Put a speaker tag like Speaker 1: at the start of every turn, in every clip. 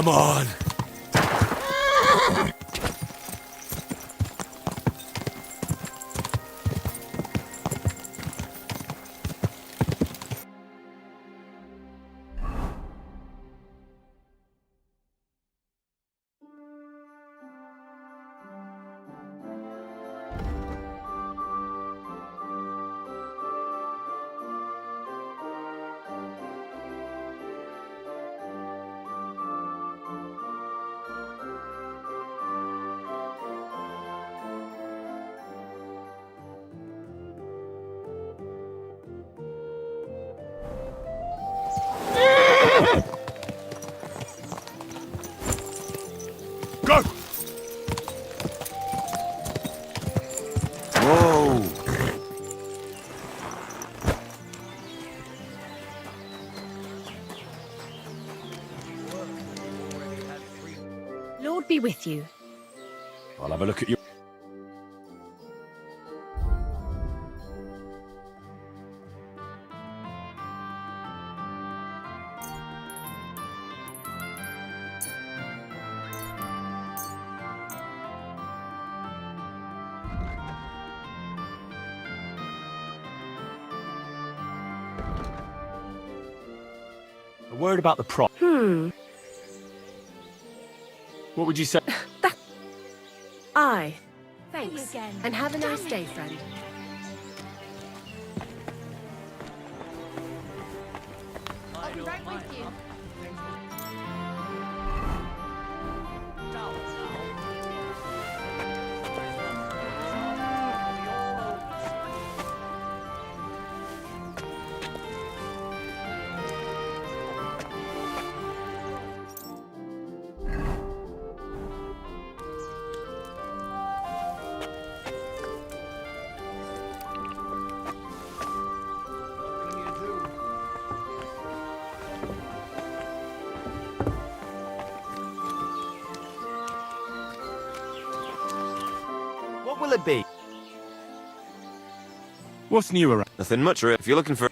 Speaker 1: Come on. Go! Whoa!
Speaker 2: Lord be with you.
Speaker 1: I'll have a look at you. A word about the prop. What would you say?
Speaker 2: Aye. Thanks. And have a nice day, friend.
Speaker 3: I'll be right with you.
Speaker 4: What will it be?
Speaker 1: What's new around?
Speaker 4: Nothing much, if you're looking for...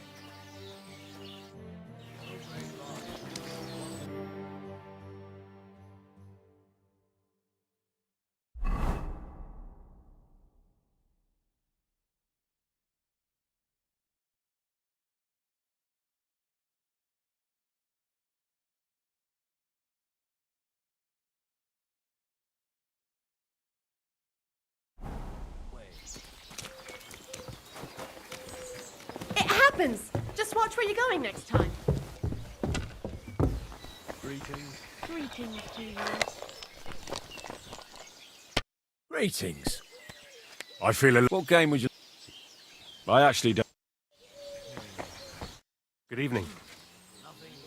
Speaker 3: It happens! Just watch where you're going next time.
Speaker 1: Greetings.
Speaker 3: Greetings to you.
Speaker 1: Greetings. I feel a... What game would you... I actually don't...
Speaker 5: Good evening.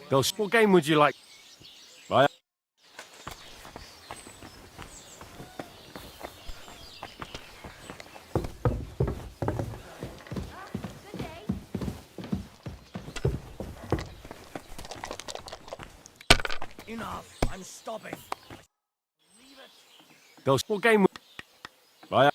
Speaker 5: Bill, what game would you like?
Speaker 1: I...
Speaker 5: Enough. I'm stopping. Bill, what game would...
Speaker 1: I...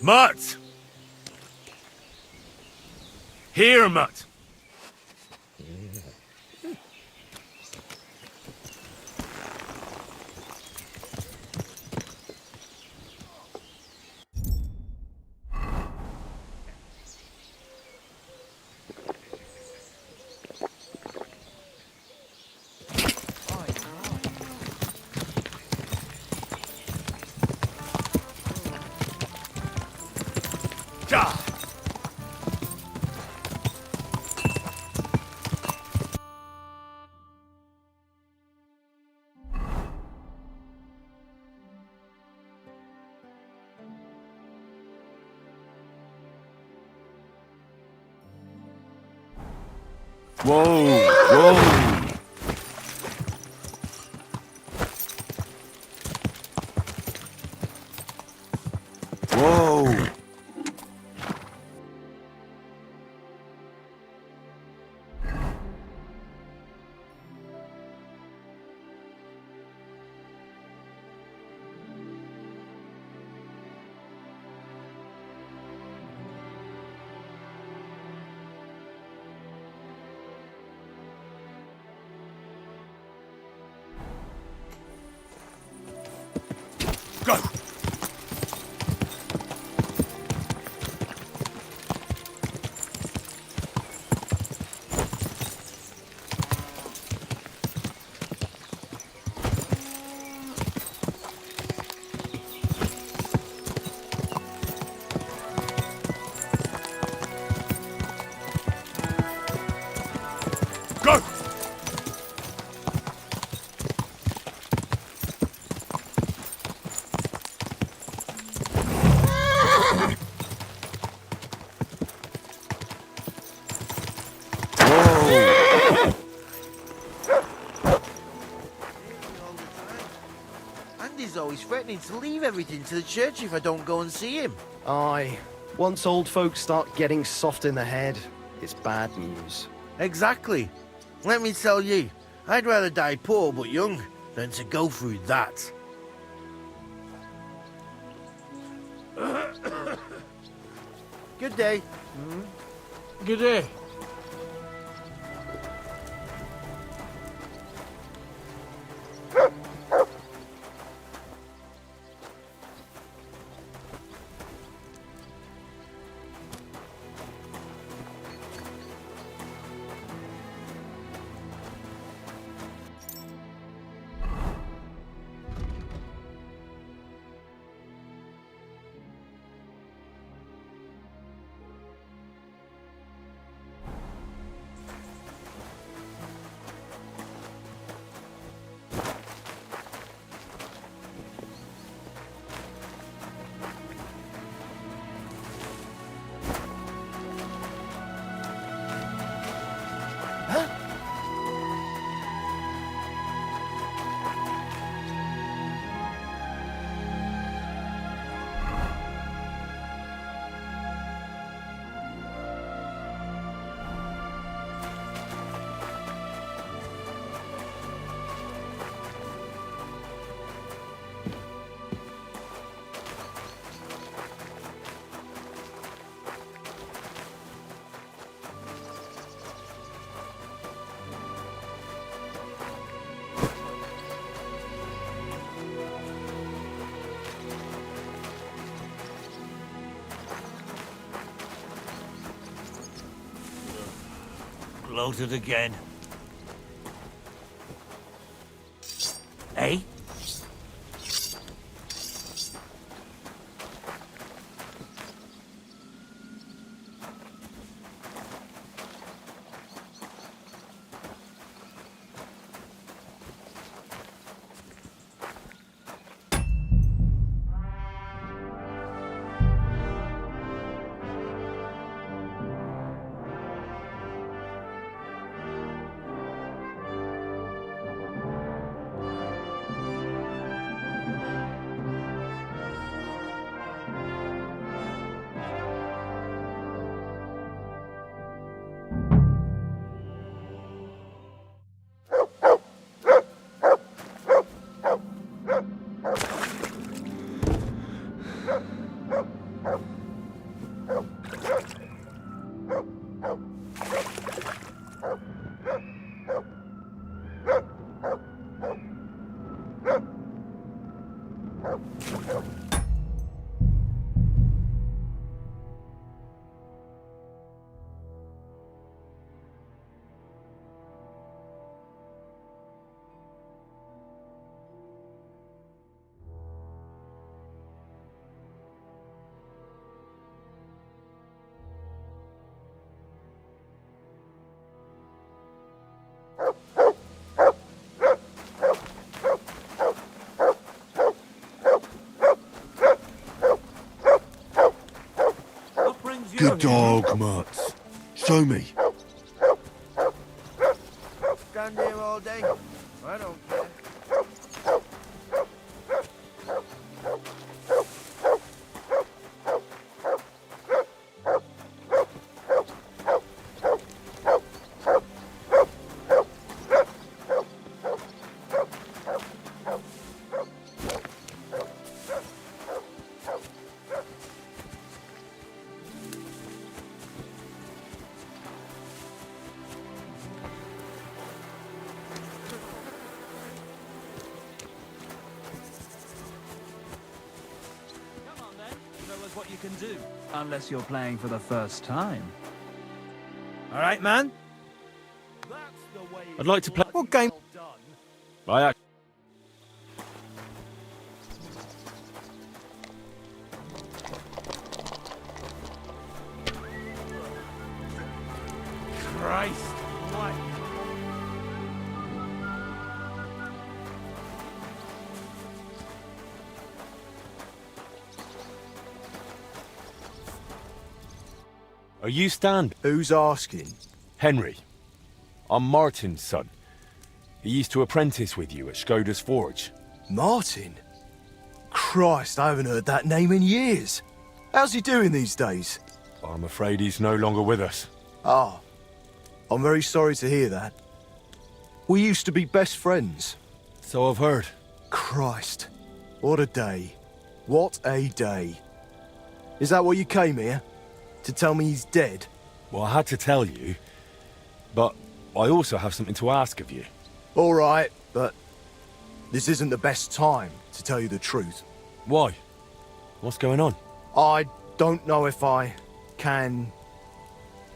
Speaker 1: Mutt! Here, Mutt! Ja! Whoa! Whoa! Whoa! Go! Go!
Speaker 6: Andy's always threatening to leave everything to the church if I don't go and see him.
Speaker 7: Aye. Once old folks start getting soft in the head, it's bad news.
Speaker 6: Exactly. Let me tell you, I'd rather die poor but young than to go through that. Good day.
Speaker 5: Good day.
Speaker 1: Bloated again. Eh?
Speaker 6: Good dog, Mutts. Show me. Stand here all day. I don't care.
Speaker 8: What you can do, unless you're playing for the first time. All right, man.
Speaker 5: I'd like to play.
Speaker 8: What game?
Speaker 5: I
Speaker 6: Christ, what?
Speaker 5: Are you stand?
Speaker 9: Who's asking?
Speaker 5: Henry. I'm Martin's son. He used to apprentice with you at Skoda's Forge.
Speaker 9: Martin? Christ, I haven't heard that name in years. How's he doing these days?
Speaker 5: I'm afraid he's no longer with us.
Speaker 9: Ah, I'm very sorry to hear that. We used to be best friends.
Speaker 5: So I've heard.
Speaker 9: Christ, what a day. What a day. Is that what you came here? To tell me he's dead?
Speaker 5: Well, I had to tell you, but I also have something to ask of you.
Speaker 9: All right, but this isn't the best time, to tell you the truth.
Speaker 5: Why? What's going on?
Speaker 9: I don't know if I can...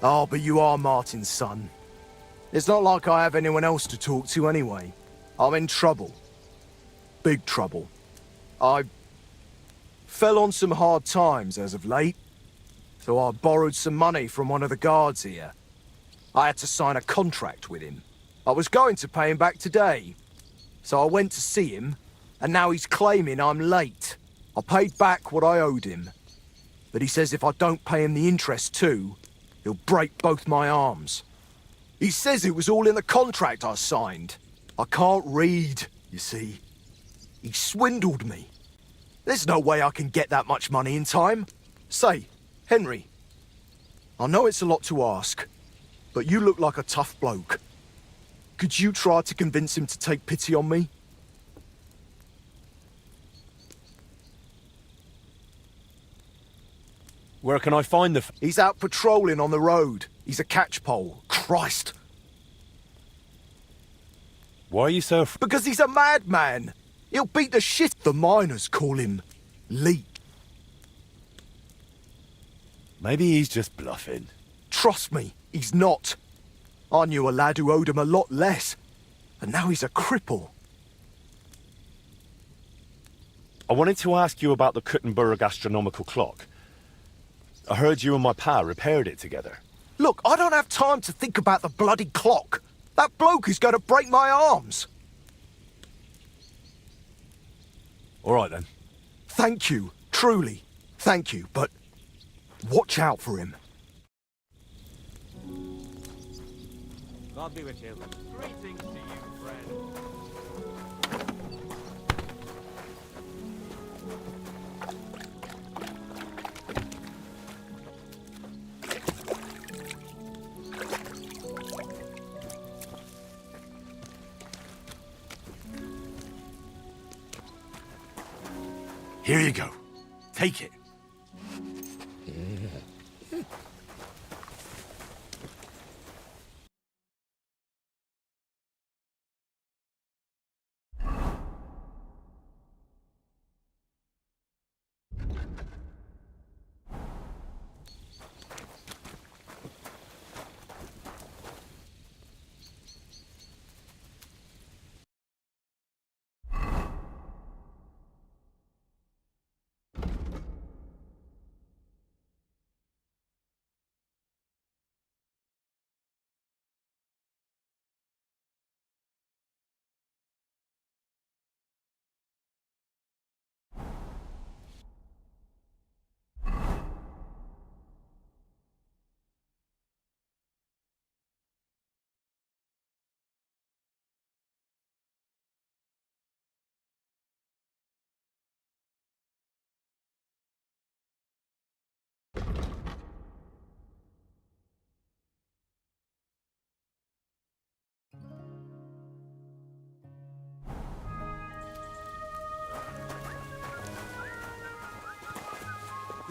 Speaker 9: Oh, but you are Martin's son. It's not like I have anyone else to talk to anyway. I'm in trouble. Big trouble. I fell on some hard times as of late, so I borrowed some money from one of the guards here. I had to sign a contract with him. I was going to pay him back today, so I went to see him, and now he's claiming I'm late. I paid back what I owed him, but he says if I don't pay him the interest too, he'll break both my arms. He says it was all in the contract I signed. I can't read, you see. He swindled me. There's no way I can get that much money in time. Say, Henry, I know it's a lot to ask, but you look like a tough bloke. Could you try to convince him to take pity on me?
Speaker 5: Where can I find the...
Speaker 9: He's out patrolling on the road. He's a catchpole. Christ.
Speaker 5: Why are you so...
Speaker 9: Because he's a madman. He'll beat the shit. The miners call him Lee.
Speaker 5: Maybe he's just bluffing.
Speaker 9: Trust me, he's not. I knew a lad who owed him a lot less, and now he's a cripple.
Speaker 5: I wanted to ask you about the Kuttenberg astronomical clock. I heard you and my pa repaired it together.
Speaker 9: Look, I don't have time to think about the bloody clock. That bloke is going to break my arms.
Speaker 5: All right, then.
Speaker 9: Thank you, truly. Thank you, but watch out for him.
Speaker 5: God be with you. Greetings to you, friend.
Speaker 1: Here you go. Take it.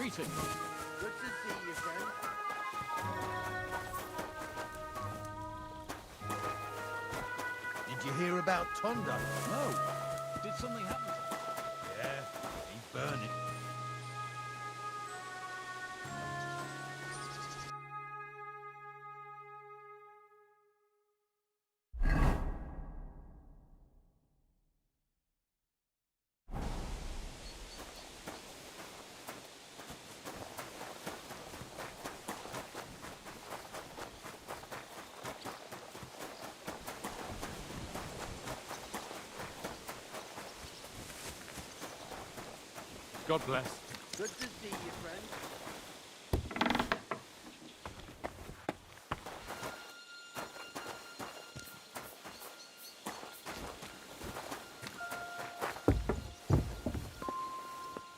Speaker 1: Greetings.
Speaker 6: Good to see you, friend. Did you hear about Tonda?
Speaker 8: No. Did something happen?
Speaker 6: Yeah, he's burning.
Speaker 1: God bless.
Speaker 6: Good to see you, friend.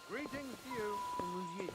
Speaker 9: Greetings to you from Rouge.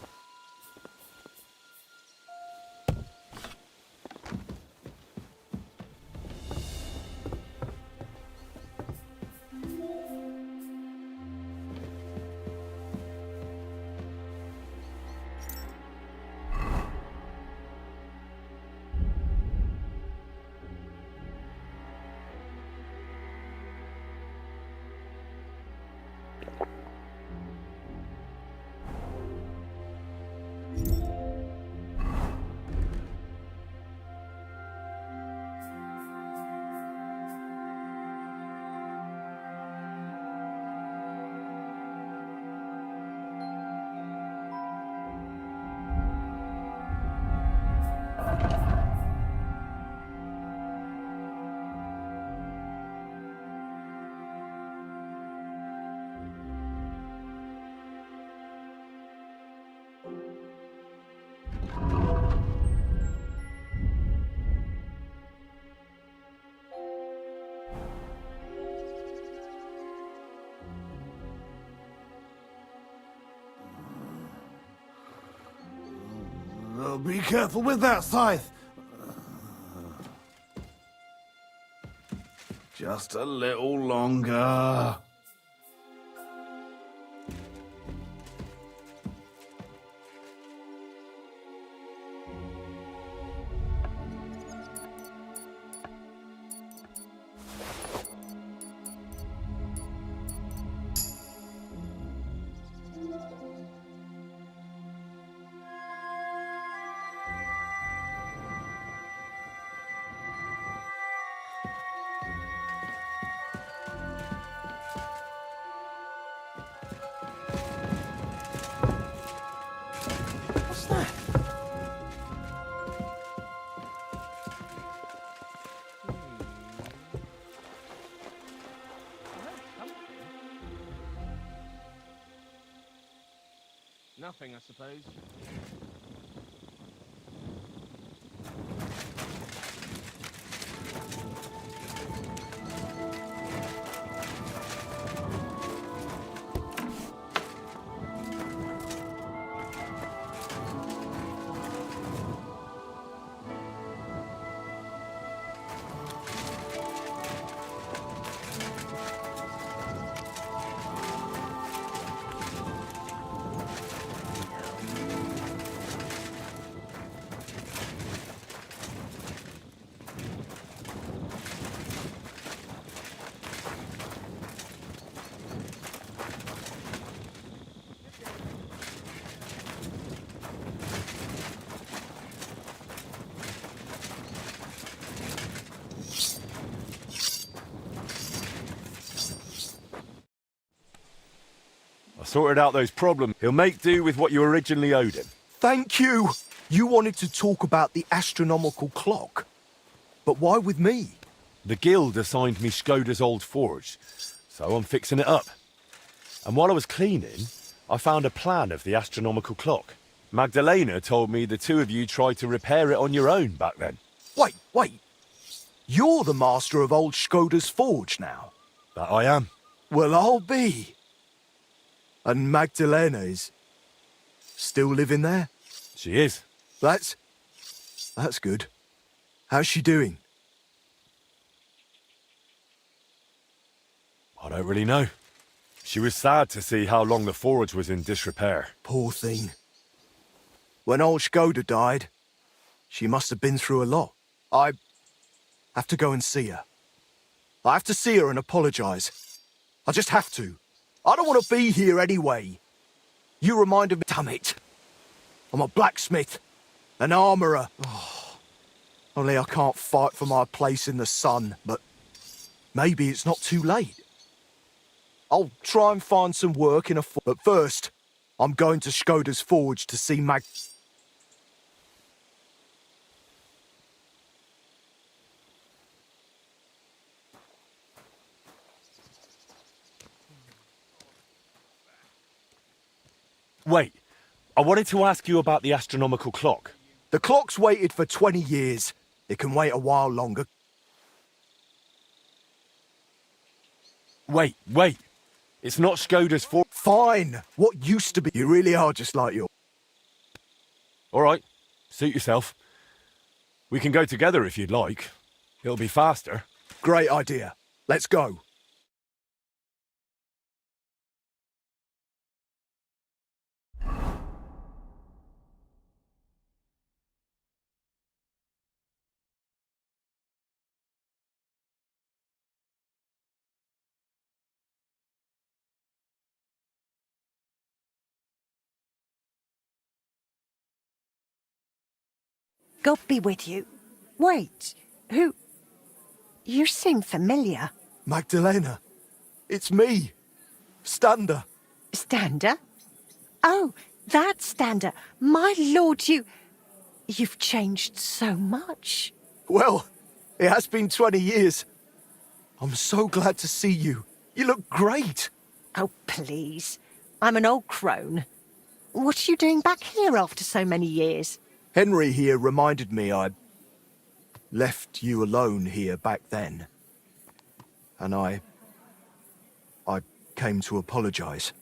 Speaker 6: Oh, be careful with that scythe. Just a little longer. What's that?
Speaker 8: Nothing, I suppose.
Speaker 5: I sorted out those problems. He'll make do with what you originally owed him.
Speaker 9: Thank you. You wanted to talk about the astronomical clock. But why with me?
Speaker 5: The guild assigned me Skoda's old forge, so I'm fixing it up. And while I was cleaning, I found a plan of the astronomical clock. Magdalena told me the two of you tried to repair it on your own back then.
Speaker 9: Wait. You're the master of old Skoda's forge now.
Speaker 5: That I am.
Speaker 9: Well, I'll be. And Magdalena is still living there?
Speaker 5: She is.
Speaker 9: That's good. How's she doing?
Speaker 5: I don't really know. She was sad to see how long the forge was in disrepair.
Speaker 9: Poor thing. When old Skoda died, she must have been through a lot. I have to go and see her. I have to see her and apologize. I just have to. I don't want to be here anyway. You reminded me... Damn it. I'm a blacksmith, an armourer. Oh, only I can't fight for my place in the sun, but maybe it's not too late. I'll try and find some work in a... But first, I'm going to Skoda's forge to see Mag...
Speaker 5: Wait, I wanted to ask you about the astronomical clock.
Speaker 9: The clock's waited for 20 years. It can wait a while longer.
Speaker 5: Wait. It's not Skoda's forge.
Speaker 9: Fine. What used to be. You really are just like your...
Speaker 5: All right, suit yourself. We can go together if you'd like. It'll be faster.
Speaker 9: Great idea. Let's go.
Speaker 10: God be with you. Wait, who... You seem familiar.
Speaker 9: Magdalena. It's me. Stander.
Speaker 10: Stander? Oh, that Stander. My lord, you've changed so much.
Speaker 9: Well, it has been 20 years. I'm so glad to see you. You look great.
Speaker 10: Oh, please. I'm an old crone. What are you doing back here after so many years?
Speaker 9: Henry here reminded me I'd left you alone here back then. And I came to apologise.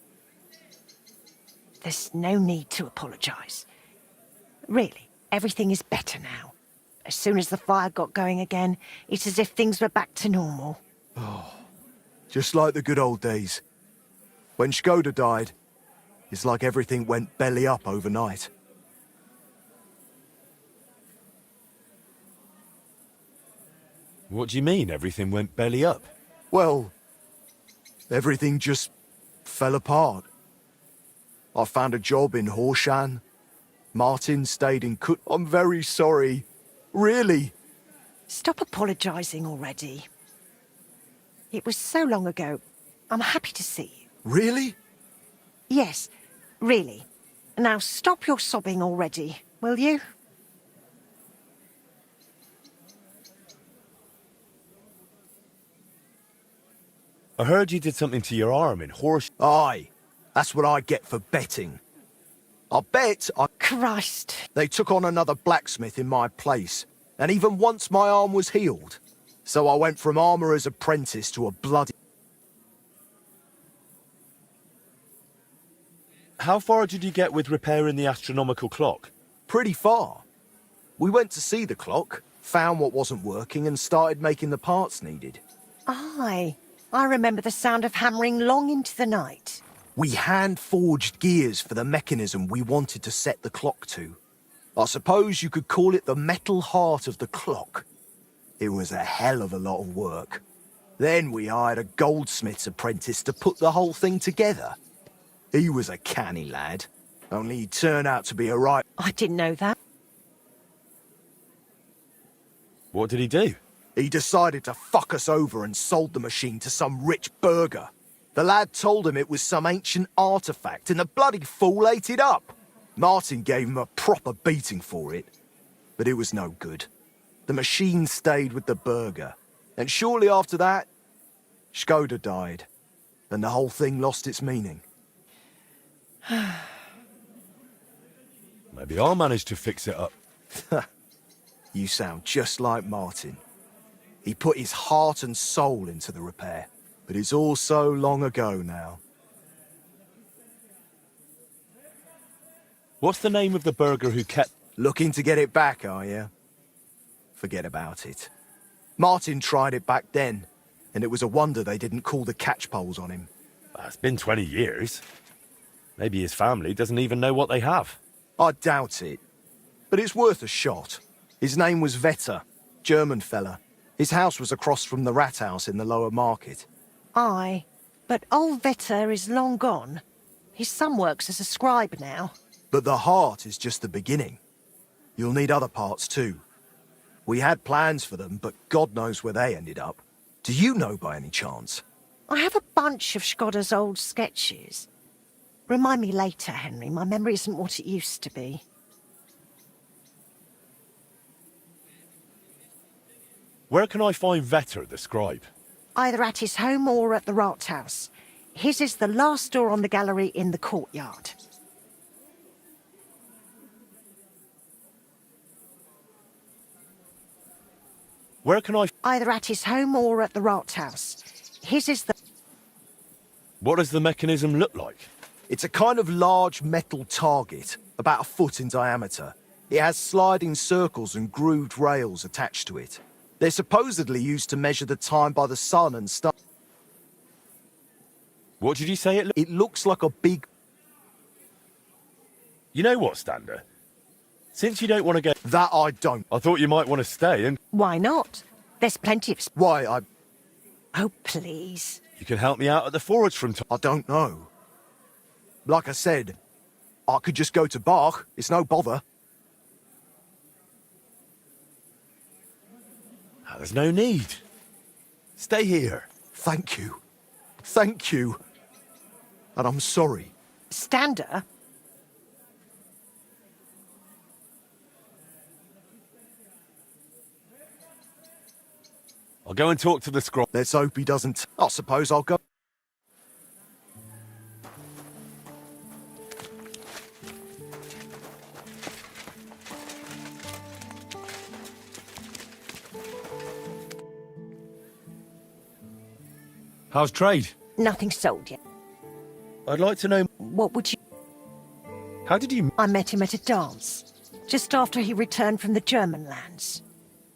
Speaker 10: There's no need to apologise. Really, everything is better now. As soon as the fire got going again, it's as if things were back to normal.
Speaker 9: Oh, just like the good old days. When Skoda died, it's like everything went belly up overnight.
Speaker 5: What do you mean, everything went belly up?
Speaker 9: Well, everything just fell apart. I found a job in Horshan. Martin stayed in Kut. I'm very sorry. Really.
Speaker 10: Stop apologising already. It was so long ago. I'm happy to see you.
Speaker 9: Really?
Speaker 10: Yes, really. Now stop your sobbing already, will you?
Speaker 5: I heard you did something to your arm in horse...
Speaker 9: Aye. That's what I get for betting. I bet I...
Speaker 10: Christ.
Speaker 9: They took on another blacksmith in my place. And even once my arm was healed. So I went from armourer's apprentice to a bloody...
Speaker 5: How far did you get with repairing the astronomical clock?
Speaker 9: Pretty far. We went to see the clock, found what wasn't working and started making the parts needed.
Speaker 10: Aye. I remember the sound of hammering long into the night.
Speaker 9: We hand-forged gears for the mechanism we wanted to set the clock to. I suppose you could call it the metal heart of the clock. It was a hell of a lot of work. Then we hired a goldsmith's apprentice to put the whole thing together. He was a canny lad, only he turned out to be a right...
Speaker 10: I didn't know that.
Speaker 5: What did he do?
Speaker 9: He decided to fuck us over and sold the machine to some rich burgher. The lad told him it was some ancient artifact, and the bloody fool ate it up. Martin gave him a proper beating for it, but it was no good. The machine stayed with the burgher, and shortly after that, Skoda died, and the whole thing lost its meaning.
Speaker 5: Maybe I'll manage to fix it up.
Speaker 9: You sound just like Martin. He put his heart and soul into the repair, but it's all so long ago now.
Speaker 5: What's the name of the burgher who kept...
Speaker 9: Looking to get it back, are you? Forget about it. Martin tried it back then, and it was a wonder they didn't call the catchpoles on him.
Speaker 5: It's been 20 years. Maybe his family doesn't even know what they have.
Speaker 9: I doubt it. But it's worth a shot. His name was Vetter. German fella. His house was across from the rat house in the lower market.
Speaker 10: Aye, but old Vetter is long gone. His son works as a scribe now.
Speaker 9: But the heart is just the beginning. You'll need other parts too. We had plans for them, but God knows where they ended up. Do you know by any chance?
Speaker 10: I have a bunch of Skoda's old sketches. Remind me later, Henry. My memory isn't what it used to be.
Speaker 5: Where can I find Vetter, the scribe?
Speaker 10: Either at his home or at the Rathaus. His is the last door on the gallery in the courtyard.
Speaker 5: Where can I...
Speaker 10: Either at his home or at the Rathaus. His is the...
Speaker 5: What does the mechanism look like?
Speaker 9: It's a kind of large metal target, about a foot in diameter. It has sliding circles and grooved rails attached to it. They're supposedly used to measure the time by the sun and stuff.
Speaker 5: What did you say it looked?
Speaker 9: It looks like a big...
Speaker 5: You know what, Stander? Since you don't want to go...
Speaker 9: That I don't.
Speaker 5: I thought you might want to stay and...
Speaker 10: Why not? There's plenty of...
Speaker 9: Why, I...
Speaker 10: Oh, please.
Speaker 5: You can help me out at the forge from time...
Speaker 9: I don't know. Like I said, I could just go to Bach. It's no bother.
Speaker 5: There's no need. Stay here.
Speaker 9: Thank you. Thank you. And I'm sorry.
Speaker 10: Stander?
Speaker 5: I'll go and talk to the scribe.
Speaker 9: Let's hope he doesn't. I suppose I'll go.
Speaker 1: How's trade?
Speaker 10: Nothing sold yet.
Speaker 5: I'd like to know...
Speaker 10: What would you...
Speaker 5: How did you...
Speaker 10: I met him at a dance, just after he returned from the German lands.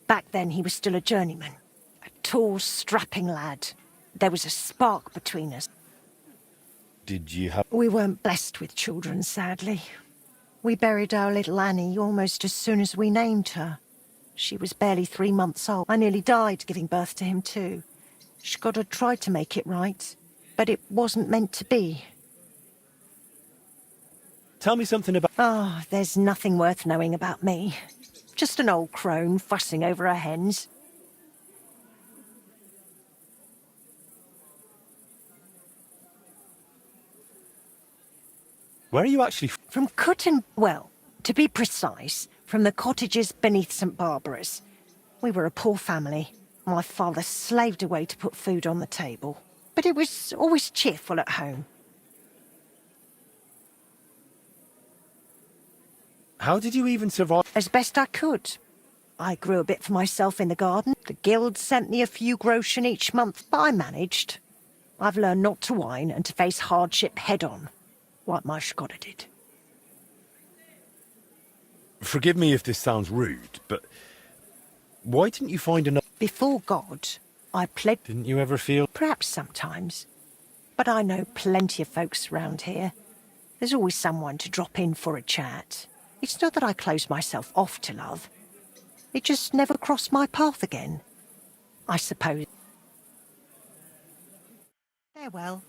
Speaker 10: Back then he was still a journeyman. A tall, strapping lad. There was a spark between us.
Speaker 5: Did you have...
Speaker 10: We weren't blessed with children, sadly. We buried our little Annie almost as soon as we named her. She was barely 3 months old. I nearly died giving birth to him too. Skoda tried to make it right, but it wasn't meant to be.
Speaker 5: Tell me something about...
Speaker 10: Ah, there's nothing worth knowing about me. Just an old crone fussing over her hens.
Speaker 5: Where are you actually...
Speaker 10: From Cutten... Well, to be precise, from the cottages beneath St. Barbara's. We were a poor family. My father slaved away to put food on the table. But it was always cheerful at home.
Speaker 5: How did you even survive?
Speaker 10: As best I could. I grew a bit for myself in the garden. The guild sent me a few groschen each month, but I managed. I've learned not to whine and to face hardship head-on, like my Skoda did.
Speaker 5: Forgive me if this sounds rude, but... Why didn't you find another...
Speaker 10: Before God, I pledged...
Speaker 5: Didn't you ever feel...
Speaker 10: Perhaps sometimes. But I know plenty of folks around here. There's always someone to drop in for a chat. It's not that I close myself off to love. It just never crossed my path again. I suppose. Farewell.